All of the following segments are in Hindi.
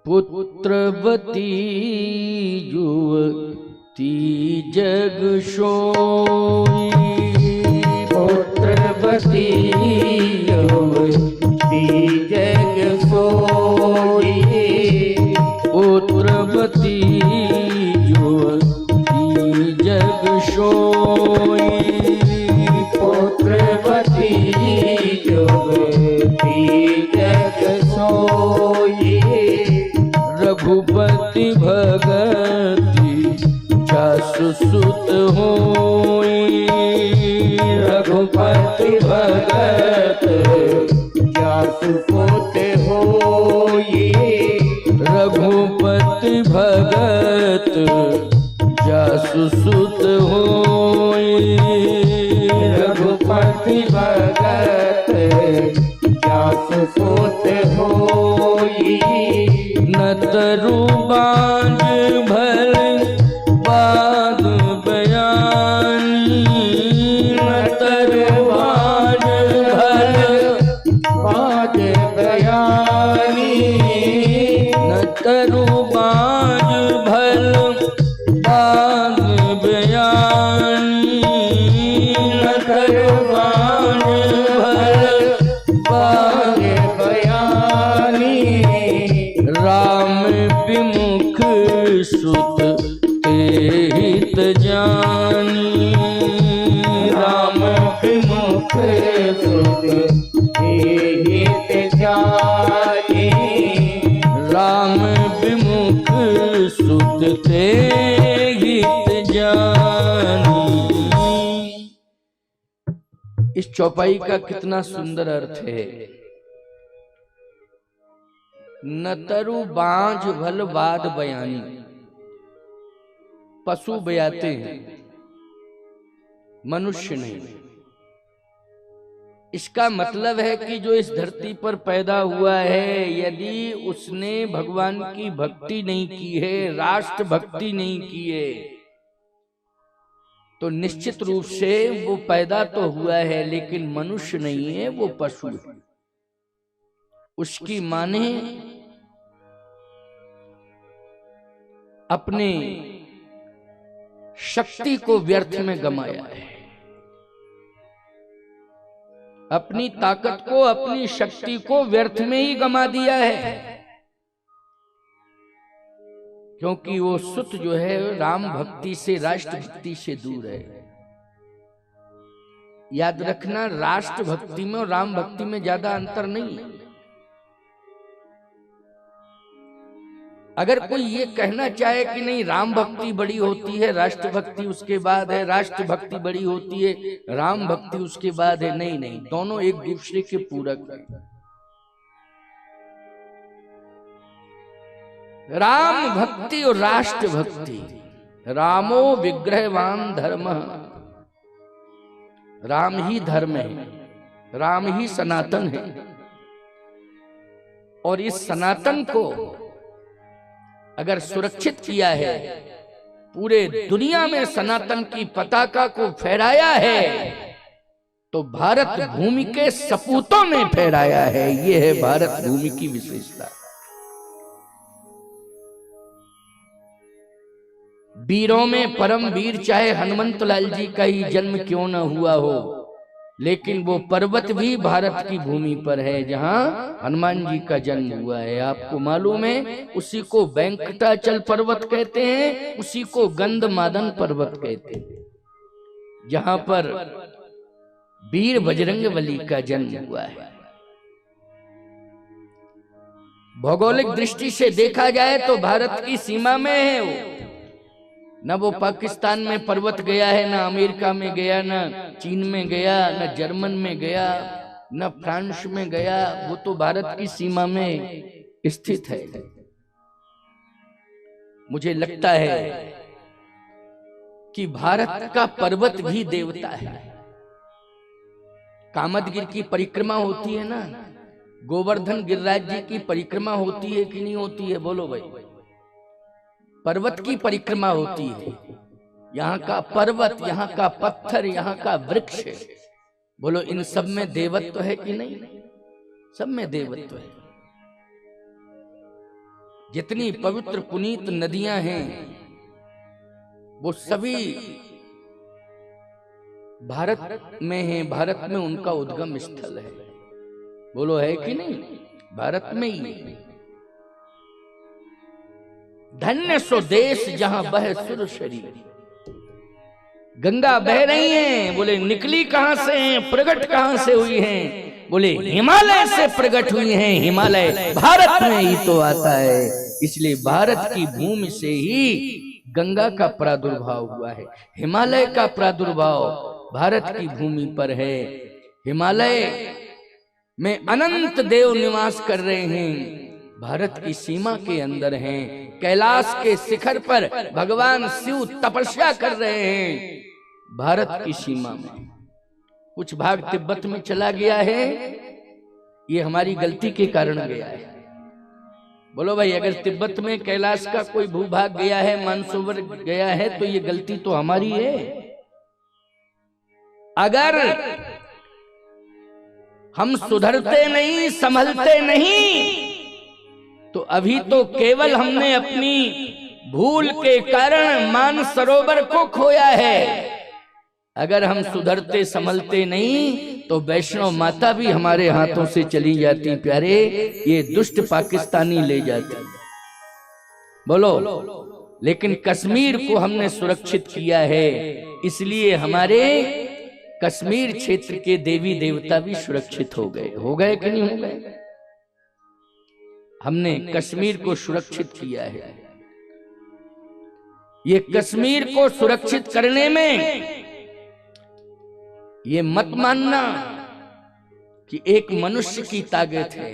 पुत्रवती युवती जग सोई, पुत्रवती युवती जग सोई, पुत्रवती युवती जग सोई, पुत्रवती युवती जग सोई, रघुपति भगति जासु सुत होई, रघुपति भगत जासु सुत होई, रघुपति भगत जासु सुत होई, रघुपति भगत जासु सुत होई, न तरु बाज भल बाग बयानी, न तरु बाज भल बाज बयानी, न तरु बाज भल बाग बयानी, न तरु बाज भल बाग बयानी, राम विमुख सुत तेहित जानी, राम विमुख सुत तेहित जानी, राम विमुख सुत तेहित जानी। इस चौपाई का कितना सुंदर अर्थ है। न तरु बांझ भल वाद बयानी, पशु बयाते हैं, मनुष्य नहीं। इसका मतलब है कि जो इस धरती पर पैदा हुआ है, यदि उसने भगवान की भक्ति नहीं की है, राष्ट्र भक्ति नहीं की है, तो निश्चित रूप से वो पैदा तो हुआ है लेकिन मनुष्य नहीं है, वो पशु है। उसकी मां ने अपने शक्ति को व्यर्थ में गमाया है, अपनी ताकत को, अपनी शक्ति को व्यर्थ में ही गमा दिया है, क्योंकि वो सुत जो है राम भक्ति से, राष्ट्र भक्ति से दूर है। याद रखना, राष्ट्र भक्ति में और राम भक्ति में ज्यादा अंतर नहीं है। अगर कोई ये कहना चाहे कि नहीं राम भक्ति बड़ी होती है, राष्ट्र भक्ति उसके बाद है, राष्ट्र भक्ति बड़ी होती है, राम भक्ति उसके बाद है, नहीं नहीं, दोनों एक दूसरे के पूरक हैं। राम भक्ति और राष्ट्र भक्ति, रामो विग्रहवान धर्म, राम ही धर्म है, राम ही सनातन है, और इस सनातन को अगर सुरक्षित किया है, पूरे दुनिया में सनातन की पताका को फहराया है, तो भारत भूमि के सपूतों ने फहराया है। ये है भारत भूमि की विशेषता। वीरों में परम वीर चाहे हनुमंत लाल जी का ही जन्म क्यों न हुआ हो, लेकिन वो पर्वत भी भारत की भूमि पर है जहां हनुमान जी का जन्म हुआ है। आपको मालूम है, उसी को वेंकटाचल पर्वत कहते हैं, उसी को गंधमादन पर्वत कहते हैं, जहां पर वीर बजरंगबली का जन्म हुआ है। भौगोलिक दृष्टि से देखा जाए तो भारत की सीमा में है वो। न वो पाकिस्तान में पर्वत गया है, न अमेरिका में गया, न चीन में गया, न जर्मन में गया, न फ्रांस में गया, वो तो भारत की सीमा में स्थित है। मुझे लगता है कि भारत का पर्वत भी देवता है। कामदगिर की परिक्रमा होती है ना, गोवर्धन गिरिराज जी की परिक्रमा होती है कि नहीं होती है? बोलो भाई। पर्वत की परिक्रमा होती है। यहाँ का पर्वत, यहाँ का पत्थर, यहाँ का वृक्ष, बोलो इन सब में देवत्व है कि नहीं? सब में देवत्व है। जितनी पवित्र पुनीत नदियां हैं वो सभी भारत में हैं। भारत में उनका उद्गम स्थल है। बोलो है कि नहीं? भारत में ही। धन्य सो देश जहां बह सुर शरीर। गंगा बह रही है, बोले निकली कहां से हैं, प्रकट कहां से हुई हैं? बोले हिमालय से प्रकट हुई हैं। हिमालय भारत में ही तो आता है, इसलिए भारत की भूमि से ही गंगा का प्रादुर्भाव हुआ है। हिमालय का प्रादुर्भाव भारत की भूमि पर है। हिमालय में अनंत देव निवास कर रहे हैं, भारत की सीमा के अंदर हैं। कैलाश के शिखर पर भगवान शिव तपस्या कर रहे हैं, भारत की सीमा में। कुछ भाग तिब्बत में चला गया है, ये हमारी गलती के कारण गया है। बोलो भाई, अगर तिब्बत में कैलाश का कोई भूभाग गया है, मानसरोवर गया है, तो ये गलती तो हमारी है। अगर हम सुधरते नहीं, संभलते नहीं, तो अभी तो केवल हमने अपनी भूल के कारण मानसरोवर को खोया है। अगर हम सुधरते संभलते नहीं तो वैष्णव माता भी हमारे हाथों से चली जाती। प्यारे, ये दुष्ट पाकिस्तानी ले जाते। बोलो, लेकिन कश्मीर को हमने सुरक्षित किया है, इसलिए हमारे कश्मीर क्षेत्र के देवी देवता भी सुरक्षित हो गए। हो गए कि नहीं हो गए? हमने कश्मीर को सुरक्षित किया है। ये कश्मीर को सुरक्षित करने में ये मत मानना कि एक मनुष्य की ताकत है।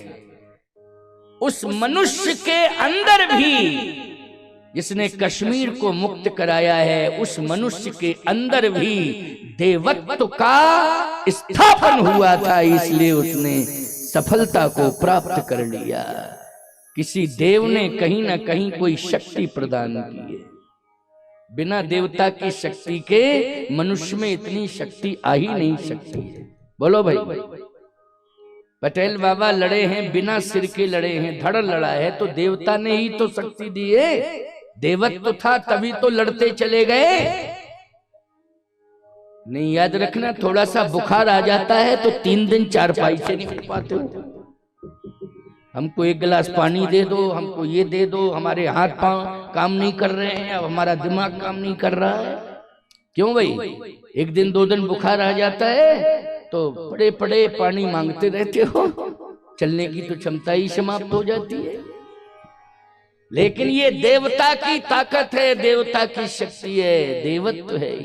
उस मनुष्य के अंदर भी जिसने कश्मीर को मुक्त कराया है, उस मनुष्य के अंदर भी देवत्व का स्थापन हुआ था, इसलिए उसने सफलता को प्राप्त कर लिया। किसी देव ने कहीं ना कहीं कोई शक्ति प्रदान की है। बिना देवता की शक्ति के मनुष्य में इतनी शक्ति आ ही नहीं सकती है। बोलो भाई, पटेल बाबा लड़े हैं, बिना सिर के लड़े हैं, धड़ लड़ा है, तो देवता ने ही तो शक्ति दी है। देवत्व था तभी तो लड़ते चले गए। नहीं, याद रखना, थोड़ा सा बुखार आ जाता है तो 3 दिन चारपाई से नहीं उठ पाते हो। हमको 1 गिलास पानी दे दो, हमको ये दे दो, हमारे हाथ पांव काम नहीं कर रहे हैं, अब हमारा दिमाग काम नहीं कर रहा है। क्यों भाई? 1 दिन 2 दिन बुखार आ जाता है तो पड़े पड़े पानी मांगते रहते हो, चलने की तो क्षमता ही समाप्त हो जाती है। लेकिन ये देवता की ताकत है, देवता की शक्ति है, देवत्व है।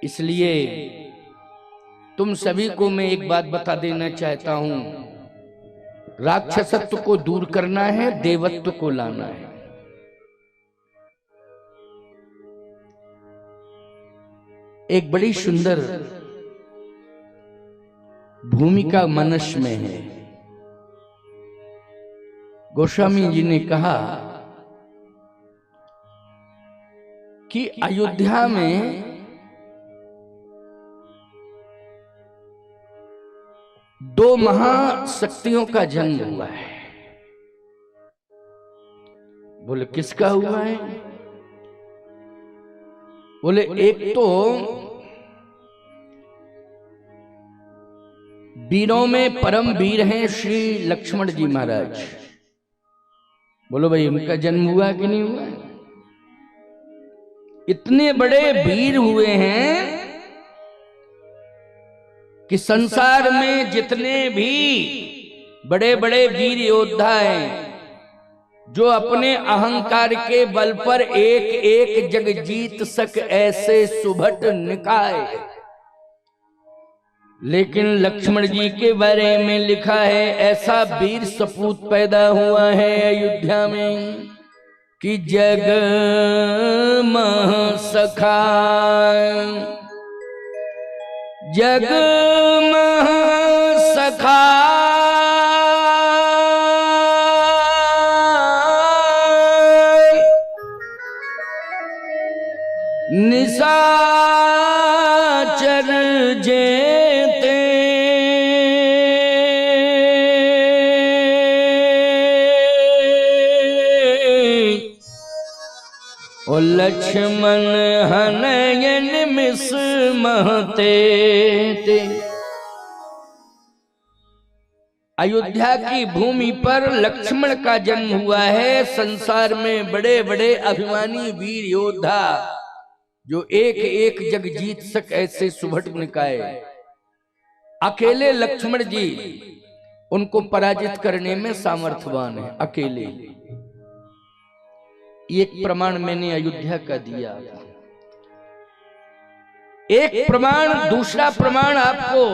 इसलिए तुम सभी को मैं एक बात बता देना चाहता हूं, राक्षसत्व को दूर करना है, देवत्व को लाना है। एक बड़ी सुंदर भूमिका मनुष्य में है। गोस्वामी जी ने कहा कि अयोध्या में दो महाशक्तियों का जन्म हुआ है। बोले किसका हुआ है? बोले एक तो वीरों में परम वीर हैं श्री लक्ष्मण जी महाराज। बोलो भाई, उनका जन्म हुआ कि नहीं हुआ? इतने बड़े वीर हुए हैं कि संसार में जितने भी बड़े बड़े वीर योद्धा हैं, जो अपने अहंकार के बल पर एक एक जग जीत सक ऐसे सुभट निकाय, लेकिन लक्ष्मण जी के बारे में लिखा है ऐसा वीर सपूत पैदा हुआ है अयोध्या में कि जग मह सखा, जग मह सखा निशाचर जेते, वो लक्ष्मण हनयन मिस महते ते। अयोध्या की भूमि पर लक्ष्मण का जन्म हुआ है। संसार में बड़े बड़े अभिमानी वीर योद्धा जो एक एक जग जीत सक ऐसे सुभट निकाय, अकेले लक्ष्मण जी उनको पराजित करने में सामर्थ्यवान है, अकेले। एक प्रमाण मैंने अयोध्या का दिया, एक प्रमाण। दूसरा प्रमाण आपको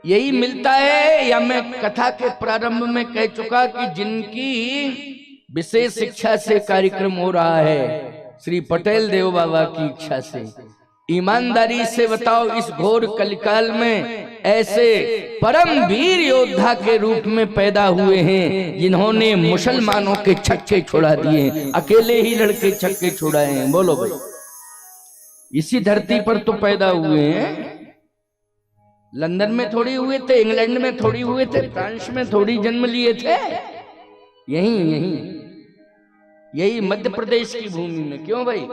यही मिलता है, या मैं कथा के प्रारंभ में कह चुका कि जिनकी विशेष शिक्षा से कार्यक्रम हो रहा है, श्री पटेल देव बाबा की इच्छा से, ईमानदारी से बताओ, इस घोर कलिकाल में ऐसे परम वीर योद्धा के रूप में पैदा हुए हैं जिन्होंने मुसलमानों के छक्के छुड़ा दिए, अकेले ही लड़के छक्के छुड़ाए हैं। बोलो भाई, इसी धरती पर तो पैदा हुए हैं। लंदन में थोड़ी हुए थे, इंग्लैंड में थोड़ी हुए थे, फ्रांस में थोड़ी जन्म लिए थे, यही मध्य प्रदेश की भूमि में। क्यों भाई?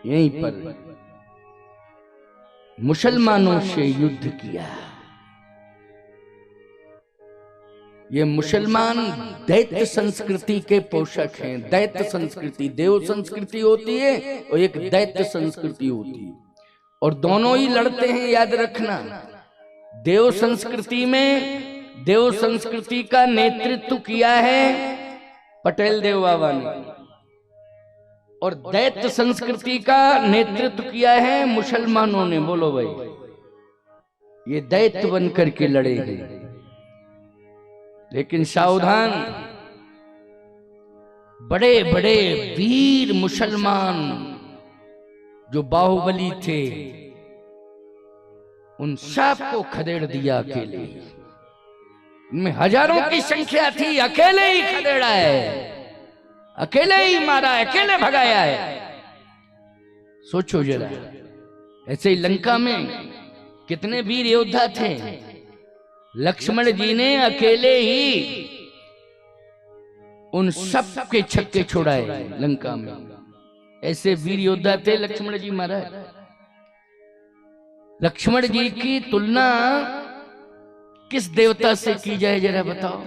यहीं पर मुसलमानों से युद्ध किया। ये मुसलमान दैत्य संस्कृति के पोषक हैं। दैत्य संस्कृति, देव संस्कृति होती है और एक दैत्य संस्कृति होती है, और दोनों ही लड़ते हैं, याद रखना। देव संस्कृति में, देव संस्कृति का नेतृत्व किया है पटेल देव बाबा ने, और दैत्य संस्कृति का नेतृत्व किया है मुसलमानों ने। बोलो भाई, ये दैत्य बन करके लड़े हैं। लेकिन सावधान, बड़े बड़े वीर मुसलमान जो बाहुबली थे, उन सब को खदेड़ दिया अकेले। उनमें हजारों की संख्या थी, अकेले ही खदेड़ा है, अकेले ही मारा, अकेले भगाया है। सोचो जरा, ऐसे ही लंका में कितने वीर योद्धा थे, लक्ष्मण जी ने अकेले ही उन सब के छक्के छुड़ाए लंका में। ऐसे वीर योद्धा थे लक्ष्मण जी महाराज। लक्ष्मण जी की तुलना किस देवता से की जाए जरा बताओ?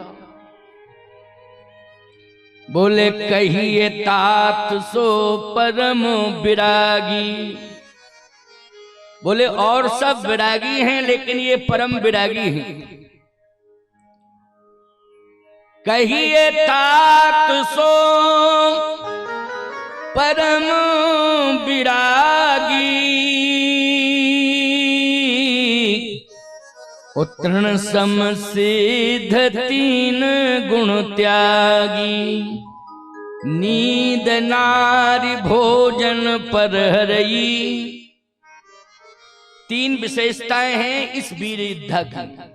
बोले कहिए तात सो परम विरागी। बोले और सब विरागी हैं, लेकिन ये परम विरागी हैं। कहिए तात सो परम विरागी, उत्तरण सम सिद्ध तीन गुण त्यागी, नींद नारी भोजन पर हरई। तीन विशेषताएं हैं इस वीर योद्धा की।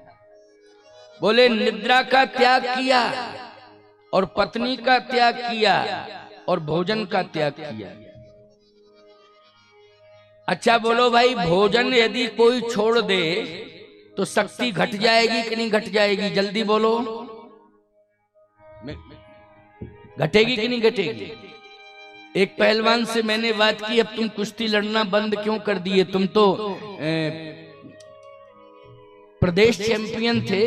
बोले निद्रा का त्याग किया, और पत्नी का त्याग किया, और भोजन का त्याग किया। अच्छा बोलो भाई, भोजन यदि कोई छोड़ दे तो शक्ति घट जाएगी कि नहीं घट जाएगी? जल्दी बोलो, घटेगी कि नहीं घटेगी? एक पहलवान से मैंने बात की, अब तुम कुश्ती लड़ना बंद क्यों कर दिए? तुम तो प्रदेश चैंपियन थे।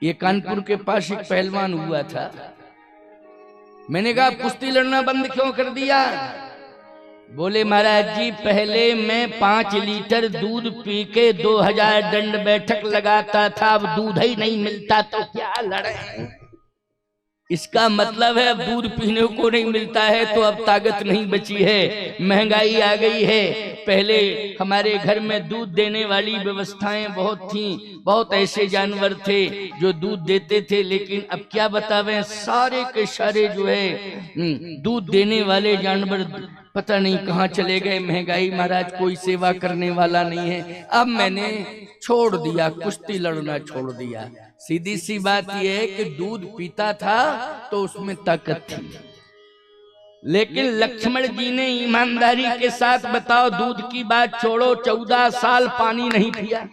ये कानपुर के पास एक पहलवान हुआ था। मैंने कहा कुश्ती लड़ना बंद क्यों कर दिया? बोले महाराज जी, पहले मैं 5 लीटर दूध पी के 2000 दंड बैठक लगाता था, अब दूध ही नहीं मिलता तो क्या लड़े। इसका मतलब है अब दूध पीने को नहीं मिलता है तो अब ताकत नहीं बची है, महंगाई आ गई है। पहले हमारे घर में दूध देने वाली व्यवस्थाएं बहुत थी, बहुत ऐसे जानवर थे जो दूध देते थे, लेकिन अब क्या बतावें, सारे के सारे जो है दूध देने वाले जानवर पता नहीं कहाँ चले गए। महंगाई महाराज, कोई सेवा करने वाला नहीं है। अब मैंने छोड़ दिया, कुश्ती लड़ना छोड़ दिया। सीधी सी बात यह है कि दूध पीता था तो उसमें ताकत थी, लेकिन लक्ष्मण जी ने ईमानदारी के साथ बताओ, दूध की बात छोड़ो, 14 साल पानी नहीं पिया।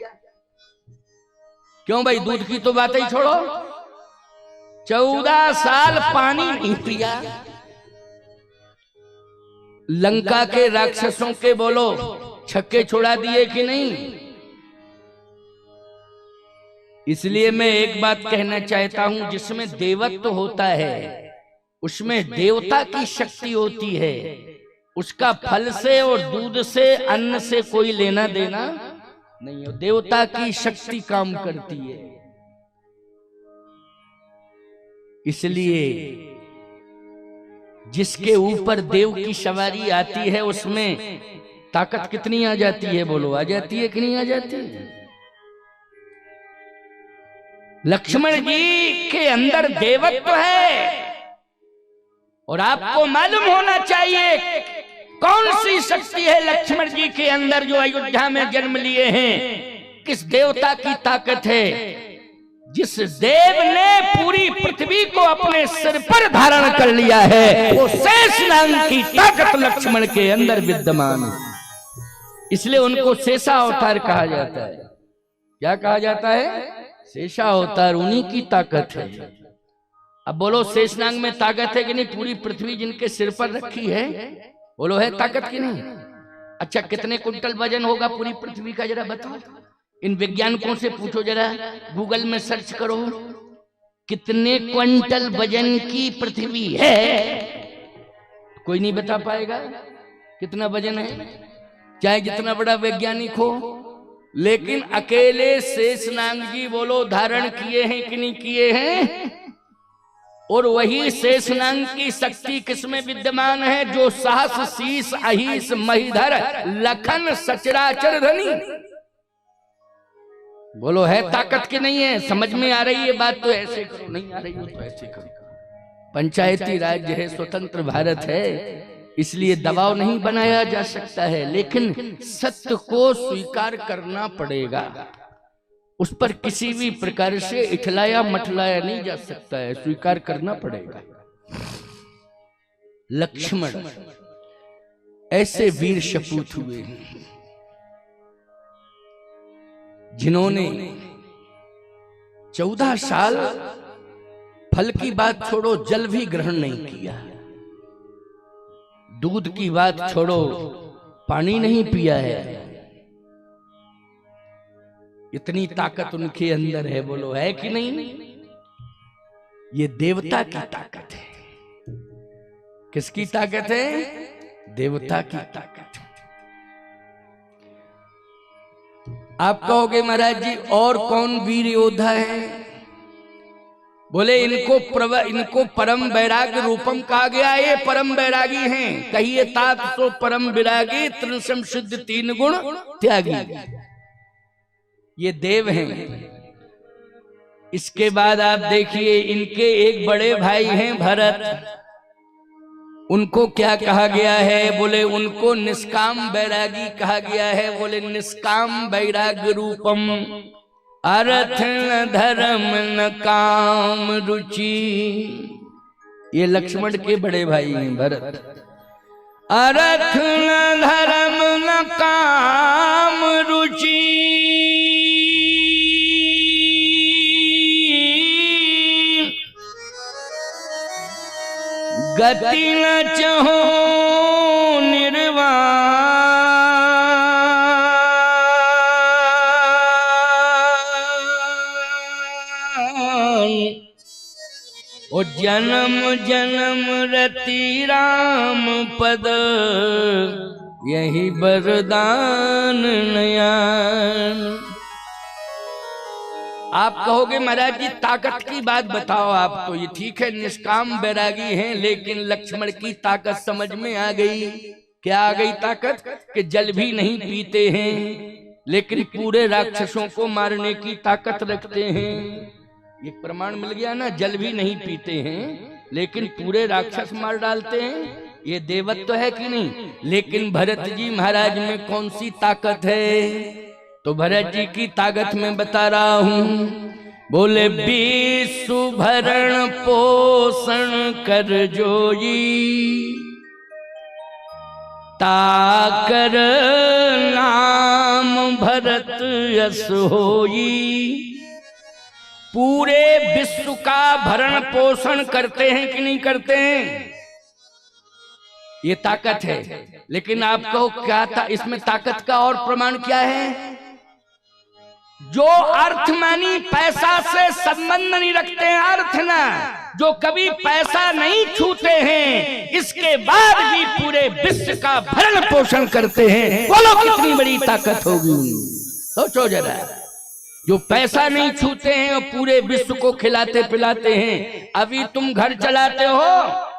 क्यों भाई, दूध की तो बात ही छोड़ो, 14 साल पानी नहीं पिया। लंका के राक्षसों के बोलो छक्के छुड़ा दिए कि नहीं। इसलिए मैं एक बात कहना चाहता हूं, जिसमें देवत्व होता है उसमें देवता की शक्ति होती है। उसका फल से और दूध से अन्न से कोई लेना देना नहीं हो, देवता की शक्ति काम करती है। इसलिए जिसके ऊपर देव की सवारी आती है उसमें ताकत कितनी आ जाती है, बोलो आ जाती है कि नहीं आ जाती। लक्ष्मण जी के अंदर देवत्व है और आपको मालूम होना चाहिए कौन सी शक्ति है लक्ष्मण जी के अंदर जो अयोध्या में जन्म लिए हैं। किस देवता की ताकत है, जिस देव ने पूरी पृथ्वी को अपने सिर पर धारण कर लिया है, वो शेषनाग की ताकत लक्ष्मण के अंदर विद्यमान है। इसलिए उनको शेषावतार कहा जाता है। क्या कहा जाता है? शेषावतार, उन्हीं की ताकत है। अब बोलो शेषनाग में ताकत है कि नहीं? पूरी पृथ्वी जिनके सिर पर रखी है, बोलो है ताकत की नहीं? अच्छा, कितने कुंटल वजन होगा पूरी पृथ्वी का, जरा बताओ। इन वैज्ञानिकों से पूछो, जरा गूगल में सर्च करो कितने क्विंटल वजन की पृथ्वी है। कोई नहीं बता पाएगा कितना वजन है, चाहे जितना बड़ा वैज्ञानिक हो। लेकिन अकेले शेषनाग जी बोलो धारण किए हैं कि नहीं किए हैं। और वही शेषनाग की शक्ति किसमें विद्यमान है? जो सहस शीस अहिस महिधर लखन सचराचर धनी। बोलो है ताकत की नहीं है? समझ में आ रही है बात तो ऐसे करो, नहीं आ रही हो तो ऐसे करो। पंचायती राज्य है, स्वतंत्र भारत है, इसलिए दबाव नहीं बनाया जा सकता है। लेकिन सत्य को स्वीकार करना पड़ेगा, उस पर किसी भी प्रकार से इठलाया मठलाया नहीं जा सकता है, स्वीकार करना पड़ेगा। लक्ष्मण ऐसे वीर सपूत हुए हैं जिन्होंने 14 साल फल की बात छोड़ो, जल भी ग्रहण नहीं किया। दूध की बात छोड़ो, पानी नहीं पिया है। इतनी ताकत उनके अंदर है, बोलो है कि नहीं? ये देवता की ताकत है। किसकी ताकत है? देवता की ताकत है। आप कहोगे महाराज जी और कौन वीर योद्धा है? बोले इनको परम वैराग्य रूपम कहा गया। ये परम वैरागी हैं। कहिए तात सो परम विरागी त्रिशम सिद्ध तीन गुण त्यागी। ये देव हैं। इसके बाद आप देखिए इनके एक बड़े भाई हैं भरत। उनको क्या कहा गया है? बोले उनको निष्काम वैरागी कहा गया है। बोले निष्काम वैराग्य रूपम अर्थ न धर्म न काम रुचि। ये लक्ष्मण के बड़े भाई हैं भरत। अर्थ न धर्म न काम रुचि गति न चहो निर्वाण। ओ जन्म जन्म रति राम पद यही वरदान नयन। आप कहोगे महाराज जी ताकत की बात बताओ आप तो। ये ठीक है निष्काम वैरागी हैं, लेकिन लक्ष्मण की ताकत समझ में आ गई। क्या आ गई ताकत? कि जल भी नहीं पीते हैं लेकिन पूरे राक्षसों को मारने की ताकत रखते हैं। एक प्रमाण मिल गया ना, जल भी नहीं पीते हैं लेकिन पूरे राक्षस मार डालते हैं। ये देवत्व है कि नहीं? लेकिन भरत जी महाराज में कौन सी ताकत है? तो भरत जी की ताकत में बता रहा हूं। बोले विश्व भरण पोषण कर जोई ताकर नाम भरत यश होई। पूरे विश्व का भरण पोषण करते हैं कि नहीं करते हैं? ये ताकत है। लेकिन आप कहो क्या इसमें ताकत का और प्रमाण क्या है? जो अर्थ मानी पैसा से संबंध नहीं रखते हैं, अर्थ ना, जो कभी पैसा नहीं छूते हैं, इसके बाद भी पूरे विश्व का भरण पोषण करते हैं। बोलो कितनी बड़ी ताकत होगी, सोचो जरा। जो पैसा नहीं छूते हैं और पूरे विश्व को खिलाते पिलाते हैं। अभी तुम घर चलाते हो,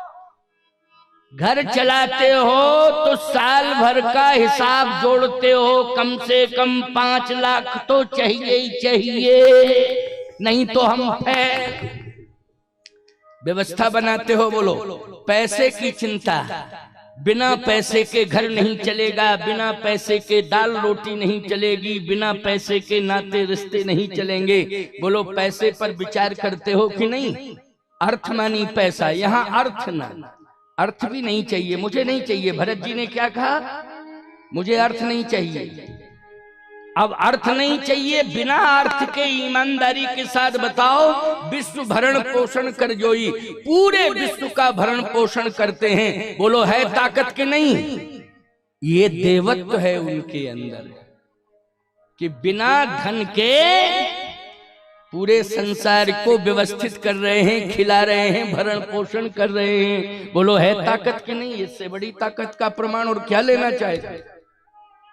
घर चलाते हो तो साल भर का हिसाब जोड़ते हो, कम से कम 5 लाख तो चाहिए ही चाहिए, नहीं तो हम व्यवस्था बनाते हो। बोलो पैसे की चिंता, बिना पैसे के घर नहीं चलेगा, बिना पैसे के दाल रोटी नहीं चलेगी, बिना पैसे के नाते रिश्ते नहीं चलेंगे। बोलो पैसे पर विचार करते हो कि नहीं? अर्थ मानी पैसा, यहाँ अर्थ ना, अर्थ भी नहीं चाहिए, मुझे नहीं चाहिए। भरत जी ने क्या कहा? मुझे अर्थ नहीं चाहिए। अब अर्थ नहीं चाहिए, बिना अर्थ के ईमानदारी के साथ बताओ, विश्व भरण पोषण कर जोई, पूरे विश्व का भरण पोषण करते हैं। बोलो है ताकत के नहीं? ये देवत्व है उनके अंदर कि बिना धन के पूरे संसार को व्यवस्थित कर रहे हैं, खिला रहे हैं, भरण पोषण कर रहे हैं। बोलो है ताकत की नहीं? इससे बड़ी ताकत का प्रमाण और क्या लेना चाहेगा?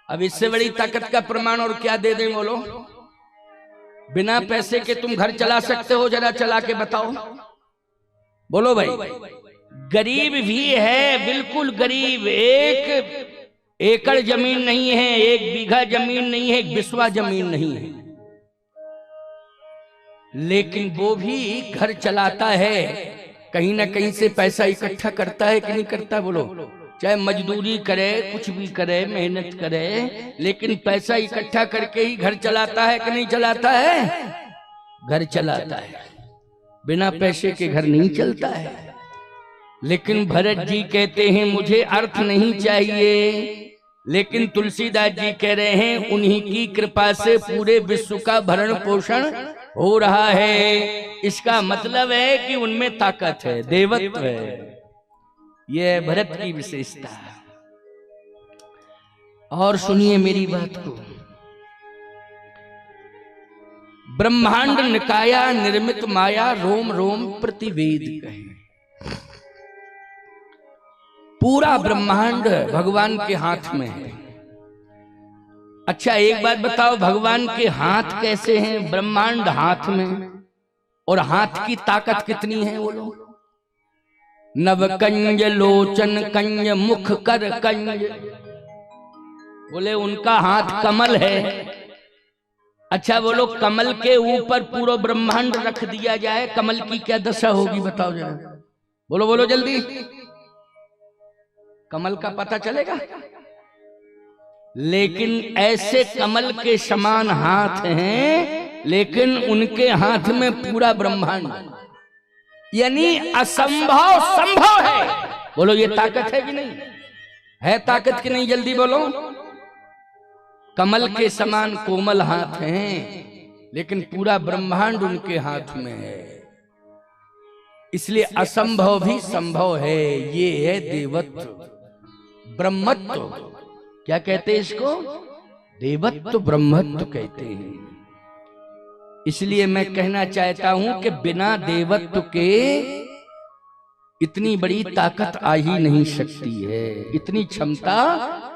अब इससे बड़ी ताकत का प्रमाण और क्या दे दें? बोलो बिना पैसे के तुम घर चला सकते हो? जरा चला के बताओ। बोलो भाई, गरीब भी है, बिल्कुल गरीब, 1 एकड़ जमीन नहीं है, 1 बीघा जमीन नहीं है, 1 बिस्वा जमीन नहीं है, लेकिन वो भी घर चलाता है, कहीं ना कहीं से पैसा इकट्ठा करता है कि नहीं करता? बोलो चाहे मजदूरी करे, कुछ भी करे, मेहनत करे, लेकिन पैसा इकट्ठा करके ही घर चलाता है कि नहीं चलाता है? घर चलाता है, बिना पैसे के घर नहीं चलता है। लेकिन भरत जी कहते हैं मुझे अर्थ नहीं चाहिए, लेकिन तुलसीदास जी कह रहे हैं उन्हीं की कृपा से पूरे विश्व का भरण पोषण हो रहा है। इसका मतलब है कि उनमें ताकत है, देवत्व है। यह भरत की विशेषता है। और सुनिए मेरी बात को, ब्रह्मांड निकाया निर्मित माया, रोम रोम प्रतिवेद कहे। पूरा ब्रह्मांड भगवान के हाथ में है। अच्छा एक बात बताओ, भगवान के हाथ कैसे हैं? ब्रह्मांड हाथ में, और हाथ की ताकत कितनी है? बोलो नव कंज लोचन कंज मुख कर कंज, बोले उनका हाथ कमल है। अच्छा बोलो कमल के ऊपर पूरा ब्रह्मांड रख दिया जाए, कमल की क्या दशा होगी बताओ जरा? बोलो बोलो जल्दी, कमल का पता चलेगा? लेकिन ऐसे कमल के समान हाथ हैं, लेकिन उनके हाथ में पूरा ब्रह्मांड, यानी असंभव संभव है। बोलो ये ताकत है कि नहीं? है ताकत कि नहीं? जल्दी बोलो। कमल के समान कोमल हाथ हैं, लेकिन पूरा ब्रह्मांड उनके हाथ में है। इसलिए असंभव भी संभव है। ये है देवत्व, ब्रह्मत्व। क्या कहते हैं इसको? देवत्व ब्रह्मत्व कहते हैं। इसलिए मैं कहना चाहता हूं कि बिना देवत्व के इतनी बड़ी ताकत आ ही नहीं सकती है, इतनी क्षमता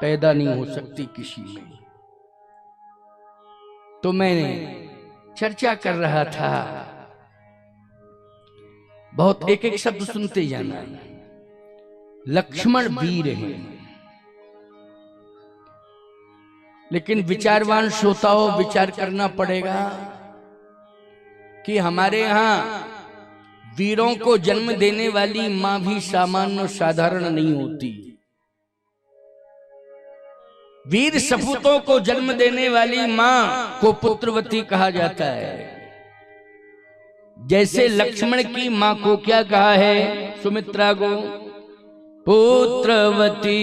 पैदा नहीं हो सकती किसी में। तो मैंने चर्चा कर रहा था, बहुत एक एक शब्द सुनते जाना। लक्ष्मण वीर हैं, लेकिन विचारवान श्रोताओं विचार करना पड़ेगा कि हमारे यहां वीरों को जन्म देने वाली मां भी सामान्य और साधारण नहीं होती। वीर सपूतों को जन्म देने वाली मां को पुत्रवती कहा जाता है। जैसे लक्ष्मण की मां को क्या कहा है? सुमित्रा को पुत्रवती,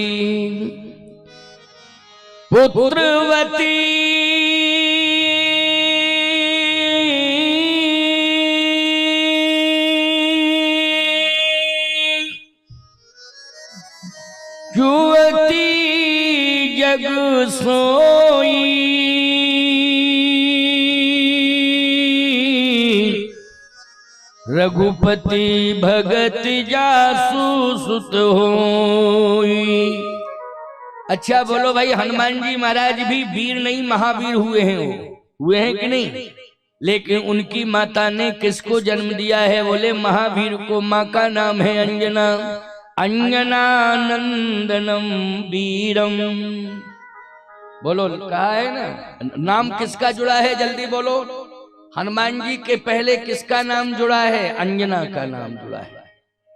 पुत्रवती जुवती जग सोई, रघुपति भगत जासु सुत होई। अच्छा बोलो भाई, हनुमान जी महाराज भी वीर नहीं महावीर हुए हैं? हुए हैं कि नहीं? लेकिन उनकी माता ने किसको जन्म दिया है? बोले महावीर को। माँ का नाम है अंजना। अंजना नंदनम वीरम। बोलो, कहा है ना, नाम किसका जुड़ा है? जल्दी बोलो। हनुमान जी के पहले किसका नाम जुड़ा है? अंजना का नाम जुड़ा है।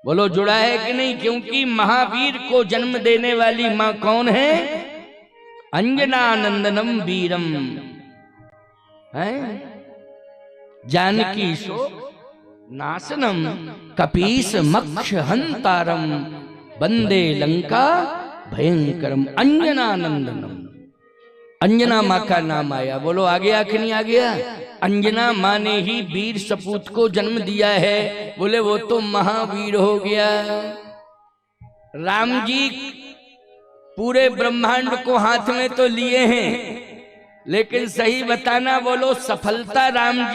बोलो, जुड़ा है कि नहीं? क्योंकि महावीर को जन्म देने वाली माँ कौन है? अंजना नंदनम वीरम है। जानकी शोक नाशनम कपीस मक्ष हंतारम, बंदे लंका भयंकरम। अंजना नंदनम, अंजना माँ का नाम आया। बोलो, आ गया कि नहीं आ गया? अंजना माँ ने ही वीर सपूत को जन्म दिया है। बोले, वो तो महावीर हो गया। राम जी पूरे ब्रह्मांड को हाथ में तो लिए हैं, लेकिन सही बताना, बोलो, सफलता राम जी